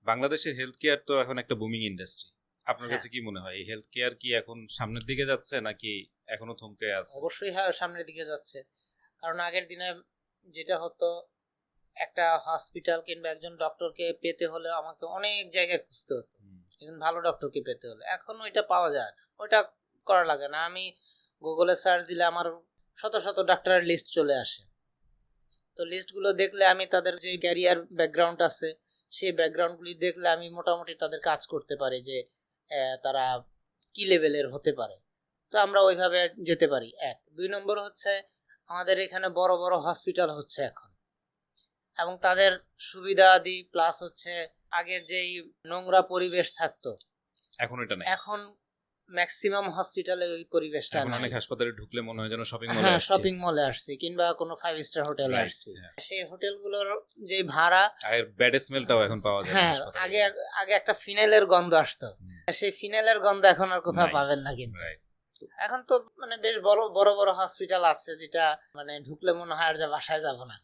বাংলাদেশের health care তো এখন একটা বুমিং ইন্ডাস্ট্রি। আপনার হ্যাঁ। কাছে কি মনে হয় এই হেলথ কেয়ার কি এখন সামনের দিকে যাচ্ছে নাকি এখনো থমকে আছে? অবশ্যই হ্যাঁ, সামনের দিকে যাচ্ছে। কারণ আগের দিনে যেটা হতো, একটা হসপিটাল কিংবা একজন ডক্টরকে পেতে হলে আমাকে অনেক জায়গায় খুঁজতে হতো একজন ভালো ডক্টরকে পেতে হলে। এখন ওইটা পাওয়া যায় না, ওইটা করা লাগে না। আমি গুগলে সার্চ দিলে আমার শত শত ডাক্তারের লিস্ট চলে আসে। তো লিস্টগুলো দেখলে আমি তাদের যে ক্যারিয়ার ব্যাকগ্রাউন্ড আছে সেই ব্যাকগ্রাউন্ডগুলি দেখলে আমি মোটামুটি তাদের কাজ করতে পারি যে তারা কি লেভেলের হতে পারে। তো আমরা ওইভাবে যেতে পারি। এক, দুই নম্বর হচ্ছে আমাদের এখানে বড় বড় হসপিটাল হচ্ছে এখন, এবং তাদের সুবিধাদি প্লাস হচ্ছে আগের যেই নোংরা পরিবেশ থাকতো এখন এটা নাই। এখন ম্যাক্সিমাম হসপিটালে ওই পরিবেশটা এখন নাই। অনেক হাসপাতালে ঢুকলে মনে হয় যেন শপিং মলে হ্যাঁ, আসছে। শপিং মলে আসছি কিংবা কোনো 5 স্টার হোটেলে Right, আসছি। হ্যাঁ। সেই হোটেলগুলোর যে ভাড়া, আর ব্যাড স্মেলটাও এখন পাওয়া যায় না হ্যাঁ, হাসপাতালে। আগে আগে একটা ফিনাইলের গন্ধ আসতো, সেই ফিনাইলের গন্ধ এখন আর কোথাও নাই। পাবেন না। কিন্তু Right. এখন তো মানে বেশ বড় বড় বড় হসপিটাল আছে যেটা মানে ঢুকলে মনে হয় আর যা বাসায় যাব না।